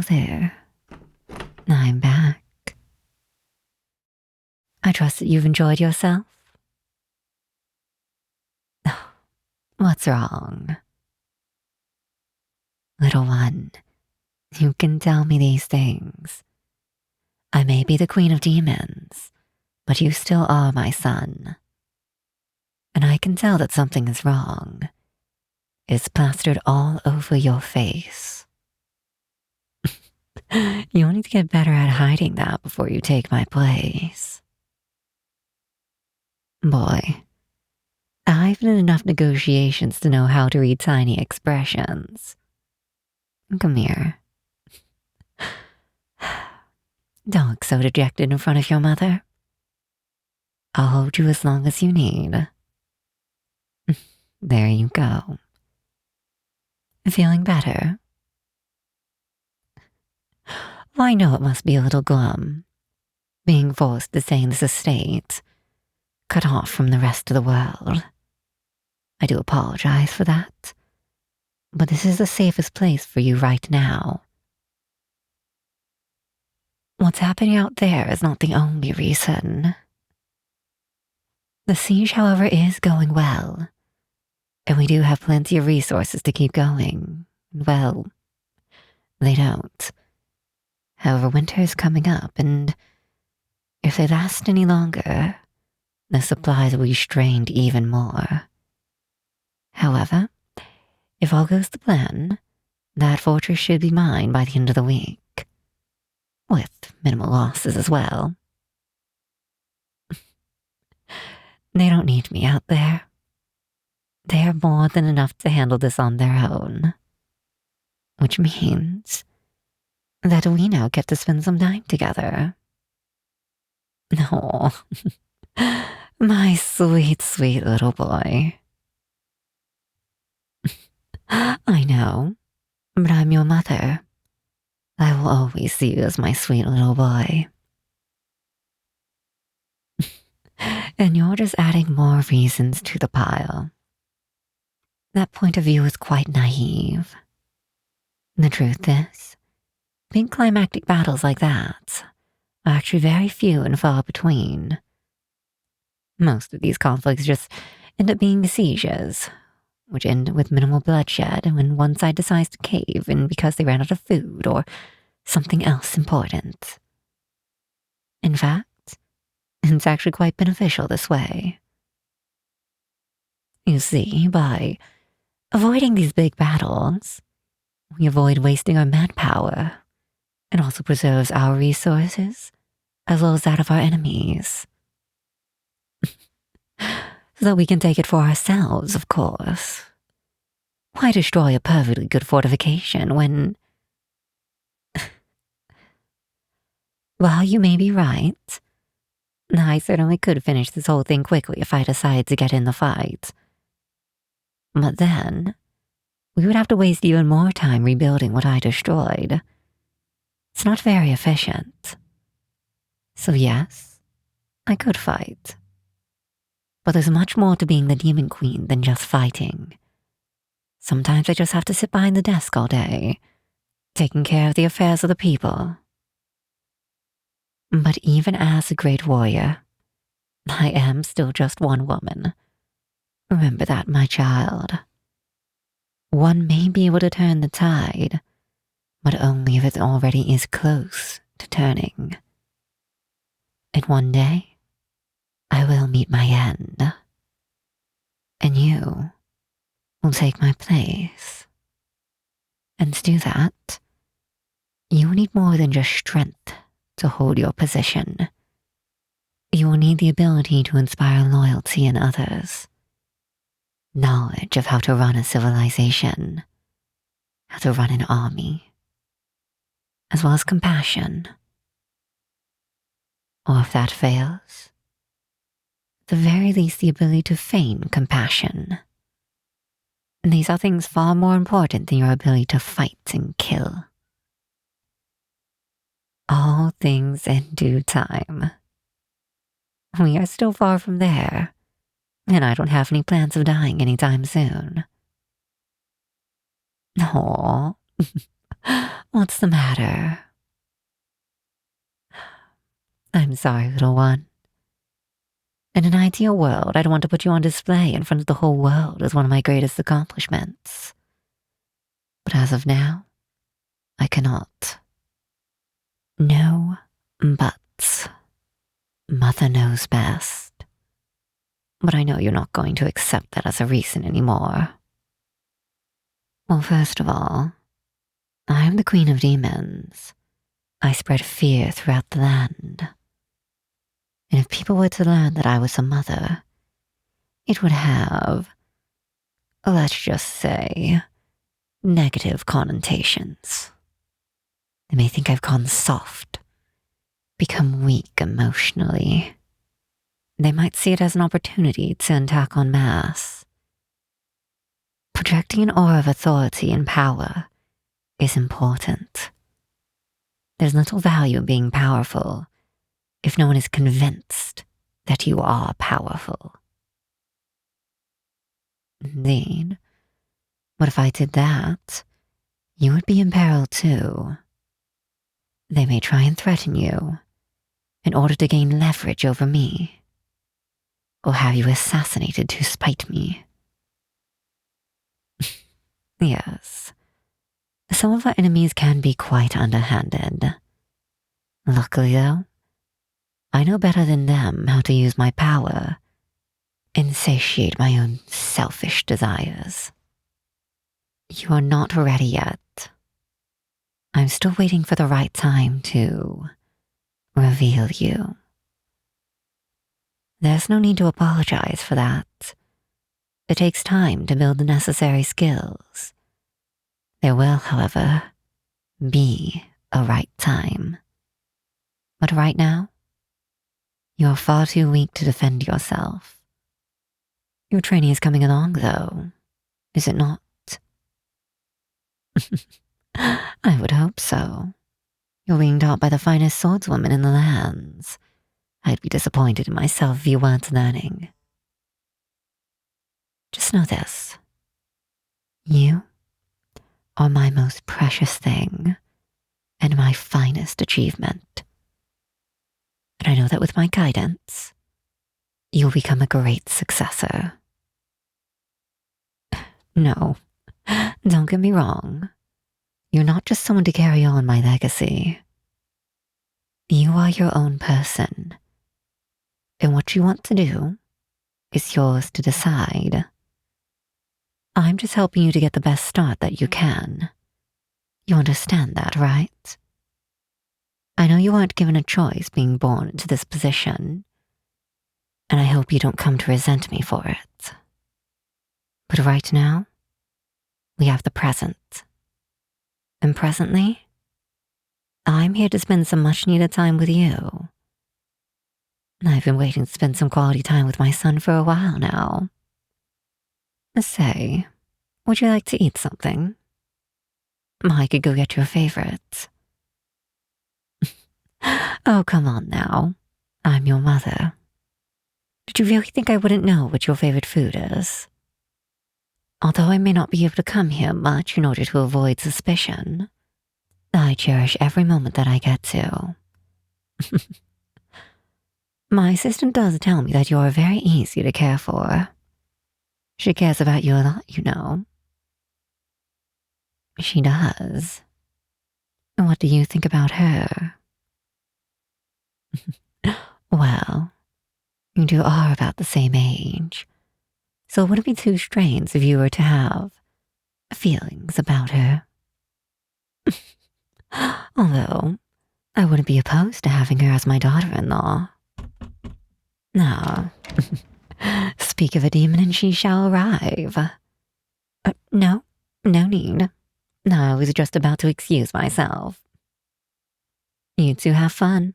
there. I'm back. I trust that you've enjoyed yourself. What's wrong? Little one, you can tell me these things. I may be the queen of demons, but you still are my son. And I can tell that something is wrong. It's plastered all over your face. You'll need to get better at hiding that before you take my place. Boy, I've been in enough negotiations to know how to read tiny expressions. Come here. Don't look so dejected in front of your mother. I'll hold you as long as you need. There you go. Feeling better? Well, I know it must be a little glum, being forced to stay in this estate, cut off from the rest of the world. I do apologize for that, but this is the safest place for you right now. What's happening out there is not the only reason. The siege, however, is going well, and we do have plenty of resources to keep going. Well, they don't. However, winter is coming up, and if they last any longer, the supplies will be strained even more. However, if all goes to plan, that fortress should be mine by the end of the week, with minimal losses as well. They don't need me out there. They are more than enough to handle this on their own, which means that we now get to spend some time together. Oh, my sweet, sweet little boy. I know, but I'm your mother. I will always see you as my sweet little boy. And you're just adding more reasons to the pile. That point of view is quite naive. The truth is, big climactic battles like that are actually very few and far between. Most of these conflicts just end up being sieges, which end with minimal bloodshed when one side decides to cave in because they ran out of food or something else important. In fact, it's actually quite beneficial this way. You see, by avoiding these big battles, we avoid wasting our manpower. It also preserves our resources, as well as that of our enemies. So that we can take it for ourselves, of course. Why destroy a perfectly good fortification when... While you may be right, I certainly could finish this whole thing quickly if I decide to get in the fight. But then, we would have to waste even more time rebuilding what I destroyed. It's not very efficient. So yes, I could fight. But there's much more to being the Demon Queen than just fighting. Sometimes I just have to sit behind the desk all day, taking care of the affairs of the people. But even as a great warrior, I am still just one woman. Remember that, my child. One may be able to turn the tide, but only if it already is close to turning. And one day, I will meet my end. And you will take my place. And to do that, you need more than just strength to hold your position. You will need the ability to inspire loyalty in others, knowledge of how to run a civilization, how to run an army, as well as compassion. Or if that fails, at the very least the ability to feign compassion. These are things far more important than your ability to fight and kill. All things in due time. We are still far from there, and I don't have any plans of dying anytime soon. Aw, What's the matter? I'm sorry, little one. In an ideal world, I'd want to put you on display in front of the whole world as one of my greatest accomplishments. But as of now, I cannot. No buts. Mother knows best. But I know you're not going to accept that as a reason anymore. Well, first of all, I am the queen of demons. I spread fear throughout the land. And if people were to learn that I was a mother, it would have, let's just say, negative connotations. They may think I've gone soft, become weak emotionally. They might see it as an opportunity to attack en masse. Projecting an aura of authority and power is important. There's little value in being powerful if no one is convinced that you are powerful. Indeed, but if I did that, you would be in peril too. They may try and threaten you in order to gain leverage over me, or have you assassinated to spite me. Yes, some of our enemies can be quite underhanded. Luckily though, I know better than them how to use my power and satiate my own selfish desires. You are not ready yet. I'm still waiting for the right time to reveal you. There's no need to apologize for that. It takes time to build the necessary skills. There will, however, be a right time. But right now, you're far too weak to defend yourself. Your training is coming along, though, is it not? I would hope so. You're being taught by the finest swordswoman in the lands. I'd be disappointed in myself if you weren't learning. Just know this. You are my most precious thing and my finest achievement. And I know that with my guidance, you'll become a great successor. No, don't get me wrong. You're not just someone to carry on my legacy. You are your own person. And what you want to do is yours to decide. I'm just helping you to get the best start that you can. You understand that, right? I know you weren't given a choice being born into this position, and I hope you don't come to resent me for it. But right now, we have the present. And presently, I'm here to spend some much-needed time with you. I've been waiting to spend some quality time with my son for a while now. Say, would you like to eat something? I could go get your favorite. Oh, come on now. I'm your mother. Did you really think I wouldn't know what your favorite food is? Although I may not be able to come here much in order to avoid suspicion, I cherish every moment that I get to. My assistant does tell me that you're very easy to care for. She cares about you a lot, you know. She does. What do you think about her? Well, you two are about the same age, so it wouldn't be too strange if you were to have feelings about her. Although, I wouldn't be opposed to having her as my daughter-in-law. Now, speak of a demon and she shall arrive. No need. I was just about to excuse myself. You two have fun.